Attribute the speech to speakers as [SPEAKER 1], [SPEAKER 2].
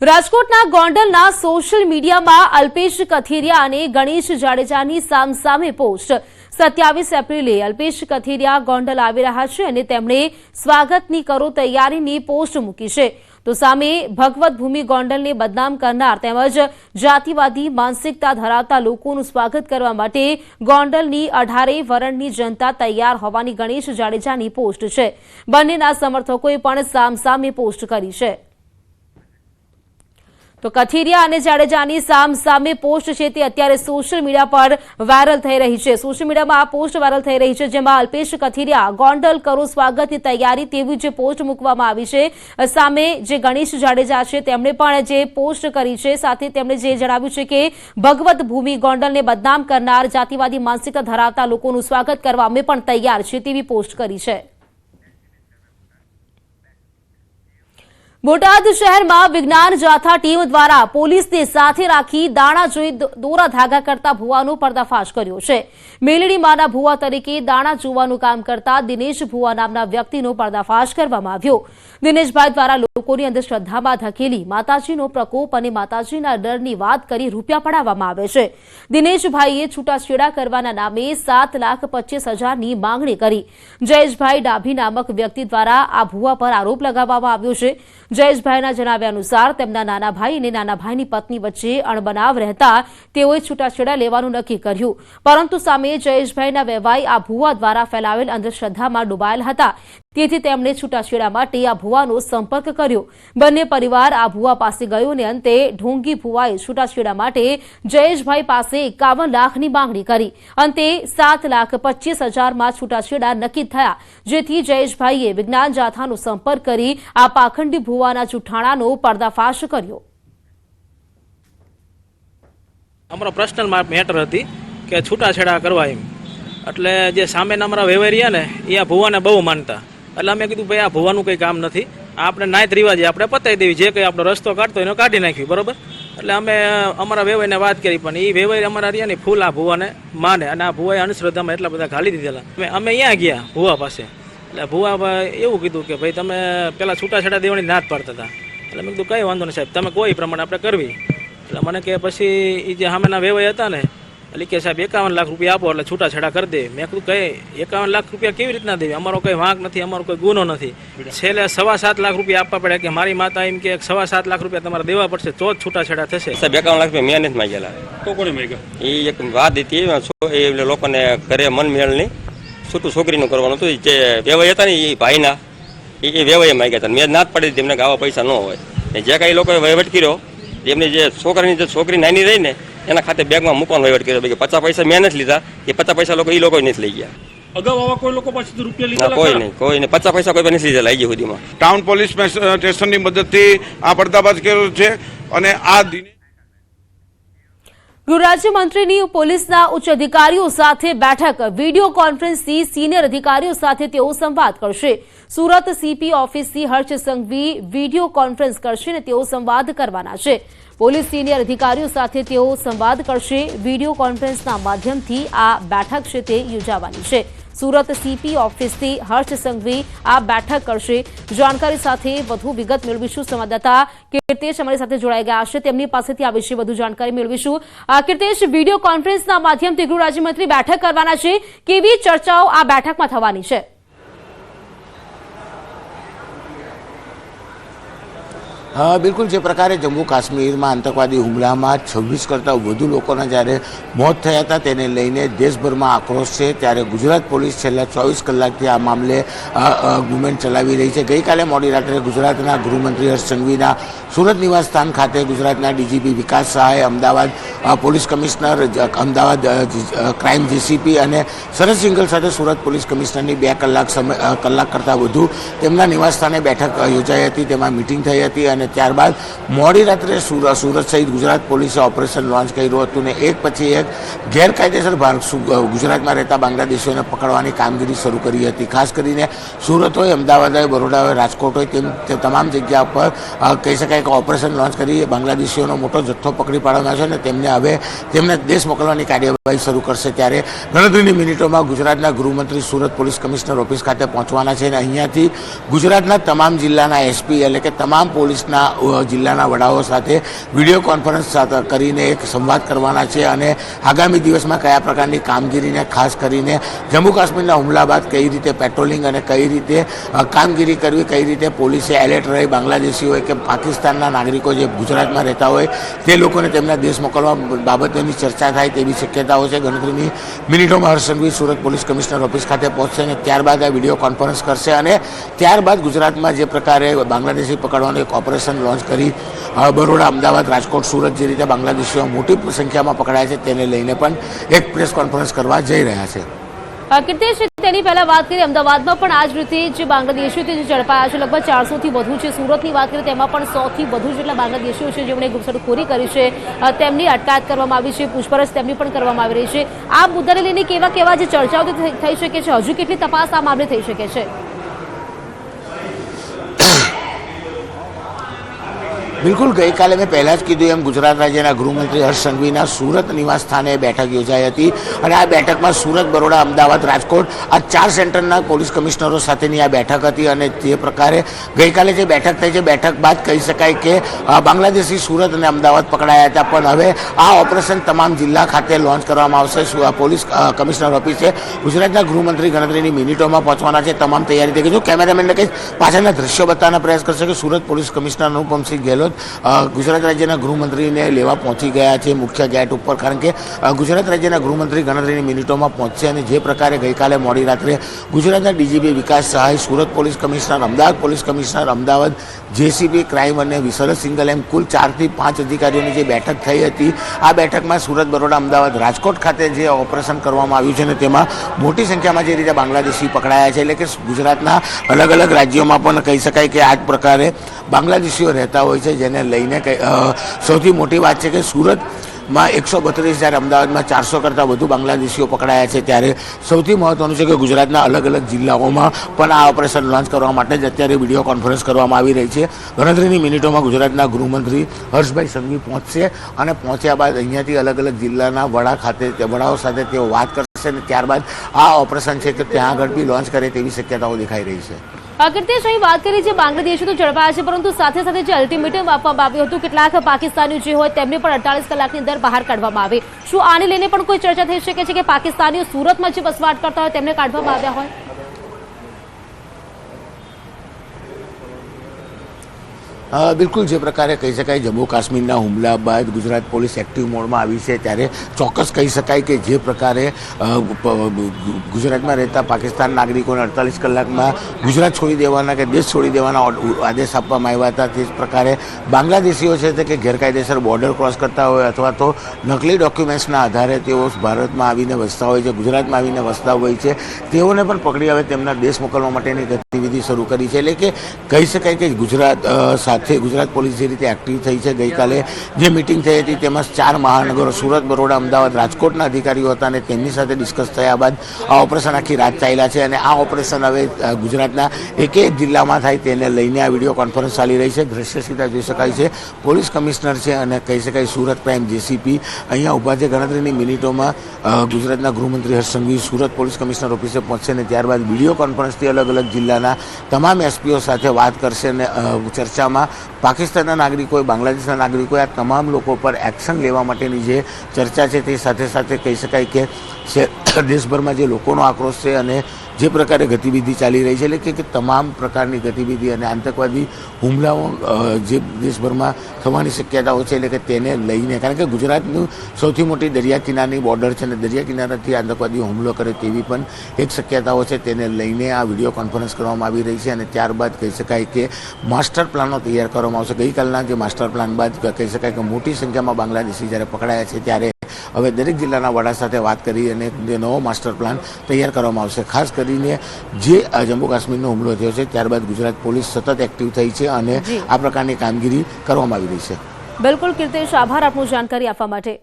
[SPEAKER 1] રાજકોટના ગોંડલના સોશિયલ મીડિયામાં અલ્પેશ કથિરિયા અને ગણેશ જાડેજાની સામસામે પોસ્ટ 27 એપ્રિલે અલ્પેશ કથિરિયા ગોંડલ આવી રહ્યા છે અને તેમણે સ્વાગતની કરો તૈયારીની પોસ્ટ મૂકી છે તો સામે ભગવત ભૂમિ ગોંડલને બદનામ કરનાર તેમજ જાતિવાદી માનસિકતા ધરાવતા લોકોનું સ્વાગત કરવા માટે ગોંડલની 18 વરણની જનતા તૈયાર હોવાની ગણેશ જાડેજાની પોસ્ટ છે। બંનેના સમર્થકોએ પણ સામસામે પોસ્ટ કરી છે। તો કથિરિયા અને જાડેજાની સામસામે પોસ્ટ છે તે અત્યારે સોશિયલ મીડિયા પર વાયરલ થઈ રહી છે। સોશિયલ મીડિયામાં આ પોસ્ટ વાયરલ થઈ રહી છે જેમાં અલ્પેશ કથિરિયા ગોંડલ કરો સ્વાગતની તૈયારી તેવી જે પોસ્ટ મૂકવામાં આવી છે। સામે જે ગણેશ જાડેજા છે તેમણે પણ જે પોસ્ટ કરી છે સાથે તેમણે જે જણાવ્યું છે કે ભગવત ભૂમિ ગોંડલને બદનામ કરનાર જાતિવાદી માનસિકતા ધરાવતા લોકોનું સ્વાગત કરવા અમે પણ તૈયાર છીએ તેવી પોસ્ટ કરી છે। બોટાદ શહેરમાં વિજ્ઞાન જાથા ટીમ દ્વારા પોલીસને સાથે રાખી દાણા જોઈ દોરા ધાગા કરતા ભુવાનો પર્દાફાશ કર્યો છે। મેલડીમાંના ભુવા તરીકે દાણા જોવાનું કામ કરતા દિનેશ ભુવા નામના વ્યક્તિનો પર્દાફાશ કરવામાં આવ્યો। દિનેશભાઈ દ્વારા લોકોની અંધશ્રદ્ધામાં ધકેલી માતાજીનો પ્રકોપ અને માતાજીના ડરની વાત કરી રૂપિયા પડાવવામાં આવે છે। દિનેશભાઈએ છૂટાછેડા કરવાના નામે 7,25,000ની માંગણી કરી। જયેશભાઈ ડાભી નામક વ્યક્તિ દ્વારા આ ભુવા પર આરોપ લગાવવામાં આવ્યો છે। જયેશભાઈના જણાવ્યા અનુસાર તેમના નાના ભાઈ અને નાના ભાઈની પત્ની વચ્ચે અણબનાવ રહેતા તેઓએ છૂટાછેડા લેવાનું નક્કી કર્યું પરંતુ સામે જયેશભાઈના વેવાઈ આ ભુવા દ્વારા ફેલાવેલ અંધશ્રદ્ધામાં ડૂબાયેલ હતા તેથી તેમણે છૂટાછેડા માટે આ ભુવાનો સંપર્ક કર્યો। બંને પરિવાર આ ભુવા પાસે ગયો અને અંતે ઢોંગી ભુવાએ છૂટાછેડા માટે જયેશભાઈ પાસે 51 લાખની માંગણી કરી। અંતે 7,25,000માં છૂટાછેડા નક્કી થયા જેથી જયેશભાઈએ વિજ્ઞાન જાથાનો સંપર્ક કરી આ પાખંડી ભુવાના જુઠ્ઠાણાનો પર્દાફાશ કર્યો।
[SPEAKER 2] અમારો પર્સનલ મેટર હતી કે છૂટાછેડા કરવા એમ એટલે જે સામેના અમારા વેવેરિયા ને એ આ ભુવાને બહુ માનતા એટલે અમે કીધું ભાઈ આ ભુવાનું કંઈ કામ નથી આપણે નાયત રિવાજે આપણે પતાવી દેવી જે કંઈ આપણો રસ્તો કાઢતો એનો કાઢી નાખ્યું બરોબર એટલે અમે અમારા વેવાઈને વાત કરી પણ એ વેવાઈ અમારા રહ્યા ને ફૂલ આ ભુવાને માને અને આ ભુવાએ અંધશ્રદ્ધામાં એટલા બધા ઘાલી દીધેલા અમે અહીંયા ગયા ભુવા પાસે એટલે ભુવા એવું કીધું કે ભાઈ તમે પેલા છૂટાછેડા દેવાની નાદ પાડતા હતા એટલે મેં કીધું કંઈ વાંધો નહીં સાહેબ તમે કોઈ પ્રમાણે આપણે કરવી એટલે મને કે પછી એ જે સામેના વેવાઈ હતા ને એટલે કે સાહેબ 51 લાખ રૂપિયા આપો એટલે છૂટાછેડા કરી દે। મેં કીધું કઈ 51 લાખ રૂપિયા કેવી રીતના દેવી અમારો કોઈ વાંક નથી અમારો કોઈ ગુનો નથી છેલ્લે 7.25 લાખ રૂપિયા આપવા પડે કે મારી માતા એમ કે 7.25 લાખ રૂપિયા તમારે દેવા પડશે તો જ છૂટાછેડા થશે।
[SPEAKER 3] સાહેબ 51 લાખ રૂપિયા મેં નથી માંગેલા તો કોને માંગ્યા એ એક વાત હતી એ લોકોને ઘરે મન મેળની છૂટું છોકરીનું કરવાનું હતું જે વેવાઈ હતા ને એ ભાઈના એ વેવાઈએ માંગ્યા હતા મેં ના જ પડી તેમને આવા પૈસા ન હોય જે કાંઈ લોકોએ વહીવટ કર્યો એમની જે છોકરી નાની રહી ને એના ખાતે બેગમાં મૂકવાનો વહીવટ કર્યો 50 પૈસા મેં નથી લીધા એ 50 પૈસા લોકો એ લોકો નથી લઈ ગયા।
[SPEAKER 4] અગાઉ આવા કોઈ લોકો પાસેથી રૂપિયા લીધા
[SPEAKER 3] કોઈ નહીં 50 પૈસા કોઈ નથી લીધેલા હજી સુધીમાં।
[SPEAKER 5] ટાઉન પોલીસ સ્ટેશનની મદદથી આ પર્દાફાશ કર્યો છે અને આ
[SPEAKER 1] ગૃહ રાજ્યમંત્રીની પોલીસના ઉચ્ચ અધિકારીઓ સાથે બેઠક વિડીયો કોન્ફરન્સથી સિનિયર અધિકારીઓ સાથે તેઓ સંવાદ કરશે। Surat CP ઓફિસથી Harsh Sanghavi video conference કરશે અને તેઓ સંવાદ કરવાના છે। પોલીસ સિનિયર અધિકારીઓ સાથે તેઓ સંવાદ કરશે। વિડીયો કોન્ફરન્સના માધ્યમથી આ બેઠક છે તે યોજાવાની છે। સુરત સીપી ઓફિસથી હર્ષ સંઘવી આ બેઠક કરશે। જાણકારી સાથે વધુ વિગત મેળવીશું। સંવાદદાતા કીર્તેશ અમારી સાથે જોડાઈ ગયા છે તેમની પાસેથી આ વિશે વધુ જાણકારી મેળવીશું। કીર્તેશ, વિડીયો કોન્ફરન્સના માધ્યમથી ગૃહ રાજ્યમંત્રી બેઠક કરવાના છે, કેવી ચર્ચાઓ આ બેઠકમાં થવાની છે?
[SPEAKER 6] બિલકુલ જે પ્રકારે જમ્મુ કાશ્મીરમાં આતંકવાદી હુમલામાં 26 કરતાં વધુ લોકોના જ્યારે મોત થયા હતા તેને લઈને દેશભરમાં આક્રોશ છે ત્યારે ગુજરાત પોલીસ છેલ્લા 24 કલાકથી આ મામલે મૂવમેન્ટ ચલાવી રહી છે। ગઈકાલે મોડી રાત્રે ગુજરાતના ગૃહમંત્રી હર્ષ સંઘવીના સુરત નિવાસ સ્થાન ખાતે ગુજરાતના ડીજીપી વિકાસ સહાય, Ahmedabad police commissioner, Ahmedabad crime GCP અને શરદ સિંઘલ સાથે સુરત પોલીસ કમિશનરની 2 કલાક કરતાં વધુ તેમના નિવાસ સ્થાને બેઠક યોજાઈ હતી। તેમાં મિટિંગ થઈ હતી અને ત્યારબાદ મોડી રાત્રે સુરત સહિત ગુજરાત પોલીસે ઓપરેશન લોન્ચ કર્યું હતું ને એક પછી એક ગેરકાયદેસર ગુજરાતમાં રહેતા બાંગ્લાદેશીઓને પકડવાની કામગીરી શરૂ કરી હતી। ખાસ કરીને સુરત હોય, અમદાવાદ હોય, બરોડા હોય, રાજકોટ હોય તે તમામ જગ્યા પર કહી શકાય કે ઓપરેશન લોન્ચ કરી બાંગ્લાદેશીઓનો મોટો જથ્થો પકડી પાડવાનો છે અને તેમને દેશ મોકલવાની કાર્યવાહી શરૂ કરશે। ત્યારે ગણતરીની મિનિટોમાં ગુજરાતના ગૃહમંત્રી સુરત પોલીસ કમિશનર ઓફિસ ખાતે પહોંચવાના છે અને અહીંયાથી ગુજરાતના તમામ જિલ્લાના એસપી એટલે કે તમામ પોલીસ પોલીસના જિલ્લાના વડાઓ સાથે વિડીયો કોન્ફરન્સ કરીને એક સંવાદ કરવાના છે અને આગામી દિવસમાં કયા પ્રકારની કામગીરીને ખાસ કરીને જમ્મુ કાશ્મીરના હુમલા બાદ કઈ રીતે પેટ્રોલિંગ અને કઈ રીતે કામગીરી કરવી, કઈ રીતે પોલીસે એલર્ટ રહી બાંગ્લાદેશી હોય કે પાકિસ્તાનના નાગરિકો જે ગુજરાતમાં રહેતા હોય તે લોકોને તેમના દેશ મોકલવા બાબતોની ચર્ચા થાય તેવી શક્યતાઓ છે. ગણતરીની મિનિટોમાં Harsh Sanghavi Surat police commissioner office ખાતે પહોંચશે અને ત્યારબાદ આ વિડીયો કોન્ફરન્સ કરશે અને ત્યારબાદ ગુજરાતમાં જે પ્રકારે બાંગ્લાદેશી પકડવાનું એક ઓપરેશન લોન્ચ કરી બરોડા, અમદાવાદ, રાજકોટ, સુરત જે રીતે બાંગ્લાદેશીઓ મોટી સંખ્યામાં પકડાય છે તેને લઈને પણ એક પ્રેસ કોન્ફરન્સ કરવા જઈ રહ્યા છે.
[SPEAKER 1] કીર્તેશ, તેની પહેલા વાત કરીએ અમદાવાદમાં પણ આ જ રીતે જે બાંગ્લાદેશીઓ જે ઝડપાયા છે લગભગ 400થી વધુ છે. સુરતની વાત કરીએ તેમાં પણ 100થી વધુ જેટલા બાંગ્લાદેશીઓ છે જેમણે ઘૂસણખોરી કરી છે, તેમની અટકાયત કરવામાં આવી છે, પૂછપરછ તેમની પણ કરવામાં આવી રહી છે. આ મુદ્દાને લઈને કેવા કેવા જે ચર્ચાઓ થઈ શકે છે, હજુ કેટલી તપાસ આ મામલે થઈ શકે છે?
[SPEAKER 6] બિલકુલ, ગઈકાલે મેં પહેલાં જ કીધું એમ ગુજરાત રાજ્યના ગૃહમંત્રી હર્ષ સંઘવીના સુરત નિવાસ સ્થાને બેઠક યોજાઈ હતી અને આ બેઠકમાં સુરત, બરોડા, અમદાવાદ, રાજકોટ આ 4 સેન્ટરના પોલીસ કમિશનરો સાથેની આ બેઠક હતી અને તે પ્રકારે ગઈકાલે જે બેઠક થઈ છે બેઠક બાદ કહી શકાય કે બાંગ્લાદેશી સુરત અને અમદાવાદ પકડાયા હતા, પણ હવે આ ઓપરેશન તમામ જિલ્લા ખાતે લોન્ચ કરવામાં આવશે. પોલીસ કમિશનર ઓફિસે ગુજરાતના ગૃહમંત્રી ગણતરીની મિનિટોમાં પહોંચવાના છે, તમામ તૈયારી થઈ ગઈ છે. કેમેરામેનને કંઈ પાછળના દ્રશ્યો બતાવવાનો પ્રયાસ કરશે કે સુરત પોલીસ કમિશનર અનુપમસિંહ ગેહલોત ગુજરાત રાજ્યના ગૃહમંત્રીને લેવા પહોંચી ગયા છે મુખ્ય ગેટ ઉપર, કારણ કે ગુજરાત રાજ્યના ગૃહમંત્રી ગણતરીની મિનિટોમાં પહોંચશે અને જે પ્રકારે ગઈકાલે મોડી રાત્રે ગુજરાતના ડીજીપી વિકાસ સહાય, Surat police commissioner, Ahmedabad police commissioner, Ahmedabad JCB crime અને વિસરત સિંગલ એમ કુલ 4 થી 5 અધિકારીઓની જે બેઠક થઈ હતી આ બેઠકમાં સુરત, બરોડા, અમદાવાદ, રાજકોટ ખાતે જે ઓપરેશન કરવામાં આવ્યું છે અને તેમાં મોટી સંખ્યામાં જે રીતે બાંગ્લાદેશી પકડાયા છે, એટલે કે ગુજરાતના અલગ અલગ રાજ્યોમાં પણ કહી શકાય કે આ જ પ્રકારે બાંગ્લાદેશીઓ રહેતા હોય છે, જેને લઈને સૌથી મોટી વાત છે કે સુરતમાં 132 જ્યારે અમદાવાદમાં 400 કરતાં વધુ બાંગ્લાદેશીઓ પકડાયા છે. ત્યારે સૌથી મહત્વનું છે કે ગુજરાતના અલગ અલગ જિલ્લાઓમાં પણ આ ઓપરેશન લોન્ચ કરવા માટે જ અત્યારે વિડીયો કોન્ફરન્સ કરવામાં આવી રહી છે. ગણતરીની મિનિટોમાં ગુજરાતના ગૃહમંત્રી હર્ષભાઈ સંઘવી પહોંચશે અને પહોંચ્યા બાદ અહીંયાથી અલગ અલગ જિલ્લાના વડાઓ સાથે તેઓ વાત કરશે અને ત્યારબાદ આ ઓપરેશન છે કે ત્યાં આગળ બી લોન્ચ કરે તેવી શક્યતાઓ દેખાઈ રહી છે.
[SPEAKER 1] કીર્તેશ, અહીં વાત કરી છે બાંગ્લાદેશી તો ઝડપાયા છે, પરંતુ સાથે સાથે જે અલ્ટિમેટમ આપવામાં આવ્યું હતું કેટલાક પાકિસ્તાનીઓ જે હોય તેમને પણ 48 કલાકની અંદર બહાર કાઢવામાં આવે, શું આને લઈને પણ કોઈ ચર્ચા થઈ શકે છે કે પાકિસ્તાનીઓ સુરતમાં જે વસવાટ કરતા હોય તેમને કાઢવામાં આવ્યા હોય?
[SPEAKER 6] બિલકુલ, જે પ્રકારે કહી શકાય જમ્મુ કાશ્મીરના હુમલા બાદ ગુજરાત પોલીસ એક્ટિવ મોડમાં આવી છે ત્યારે ચોક્કસ કહી શકાય કે જે પ્રકારે ગુજરાતમાં રહેતા પાકિસ્તાન નાગરિકોને 48 કલાકમાં ગુજરાત છોડી દેવાના કે દેશ છોડી દેવાના આદેશ આપવામાં આવ્યા હતા. તે જ પ્રકારે બાંગ્લાદેશીઓ છે તે કે ગેરકાયદેસર બોર્ડર ક્રોસ કરતા હોય અથવા તો નકલી ડોક્યુમેન્ટ્સના આધારે તેઓ ભારતમાં આવીને વસતા હોય છે, ગુજરાતમાં આવીને વસતા હોય છે, તેઓને પણ પકડી હવે તેમના દેશ મોકલવા માટેની ગતિવિધિ શરૂ કરી છે. એટલે કે કહી શકાય કે ગુજરાત પોલીસ જે રીતે એક્ટિવ થઈ છે, ગઈકાલે જે મિટિંગ થઈ હતી તેમાં 4 મહાનગરો સુરત, બરોડા, અમદાવાદ, રાજકોટના અધિકારીઓ હતા અને તેમની સાથે ડિસ્કસ થયા બાદ આ ઓપરેશન આખી રાત ચાલ્યા છે અને આ ઓપરેશન હવે ગુજરાતના એક જિલ્લામાં થાય તેને લઈને આ વિડીયો કોન્ફરન્સ ચાલી રહી છે. દ્રશ્ય સીધા જોઈ શકાય છે, પોલીસ કમિશનર છે અને કહી શકાય સુરત ક્રાઇમ જેસીપી અહીંયા ઊભા છે. ગણતરીની મિનિટોમાં ગુજરાતના ગૃહમંત્રી હર્ષ સંઘવી સુરત પોલીસ કમિશનર ઓફિસે પહોંચશે અને ત્યારબાદ વિડીયો કોન્ફરન્સથી અલગ અલગ જિલ્લાના તમામ એસપીઓ સાથે વાત કરશે અને ચર્ચામાં પાકિસ્તાનના નાગરિકોએ, બાંગ્લાદેશના નાગરિકોએ આ તમામ લોકો પર એક્શન લેવા માટેની જે ચર્ચા છે તે સાથે સાથે કહી શકાય કે દેશભરમાં જે લોકોનો આક્રોશ છે અને જે પ્રકારે ગતિવિધિ ચાલી રહી છે, એટલે કે તમામ પ્રકારની ગતિવિધિ અને આતંકવાદી હુમલાઓ જે દેશભરમાં થવાની શક્યતાઓ છે, એટલે કે તેને લઈને, કારણ કે ગુજરાતનું સૌથી મોટી દરિયા કિનારાની બોર્ડર છે અને દરિયા કિનારાથી આતંકવાદી હુમલો કરે તેવી પણ એક શક્યતાઓ છે, તેને લઈને આ વિડીયો કોન્ફરન્સ કરવામાં આવી રહી છે અને ત્યારબાદ કહી શકાય કે માસ્ટર પ્લાનો તૈયાર કરવામાં આવશે. ગઈકાલના જે માસ્ટર પ્લાન બાદ કહી શકાય કે મોટી સંખ્યામાં બાંગ્લાદેશી જ્યારે પકડાયા છે ત્યારે હવે દરેક જિલ્લાના વડા સાથે વાત કરી અને નવો માસ્ટર પ્લાન તૈયાર કરવામાં આવશે. ખાસ કરીને જે જમ્મુ કાશ્મીરનો હુમલો થયો છે ત્યારબાદ ગુજરાત પોલીસ સતત એક્ટિવ થઈ છે અને આ પ્રકારની કામગીરી કરવામાં આવી રહી છે.
[SPEAKER 1] બિલકુલ કીર્તેશ, આભાર આપનું જાણકારી આપવા માટે.